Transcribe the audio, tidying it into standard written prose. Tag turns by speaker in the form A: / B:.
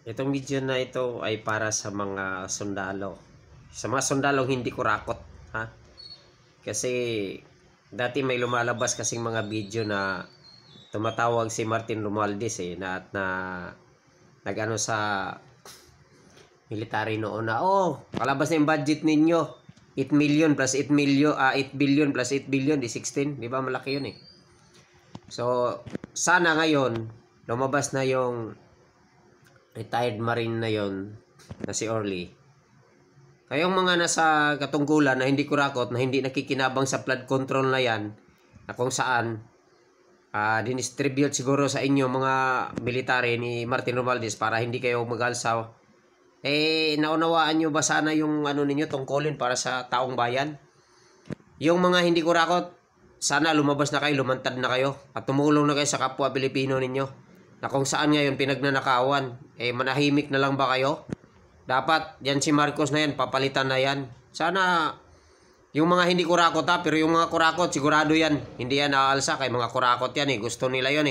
A: Itong video na ito ay para sa mga sundalo. Sa mga sundalong hindi kurakot, ha? Kasi dati may lumalabas kasing mga video na tumatawag si Martin Romualdez na nagano sa military noon na, oh, palabas na yung budget ninyo. 8 million plus 8 million, 8 billion plus 8 billion, di 16. Di ba malaki yun eh. So, sana ngayon, lumabas na yung retired marine na yon na si Orly. Kayong mga nasa katungkulan na hindi kurakot, na hindi nakikinabang sa flood control na yan, na kung saan dinistribute siguro sa inyo mga military ni Martin Romualdez para hindi kayo magalsaw. Naunawaan nyo ba sana yung ano ninyo, tungkulin para sa taong bayan? Yung mga hindi kurakot, sana lumabas na kayo, lumantad na kayo, at tumulong na kayo sa kapwa Pilipino ninyo. Na kung saan ngayon pinagnanakawan, manahimik na lang ba kayo? Dapat, yan si Marcos na yan, papalitan na yan. Sana, yung mga hindi kurakot pero yung mga kurakot, sigurado yan. Hindi yan aalsa, kay mga kurakot yan gusto nila yon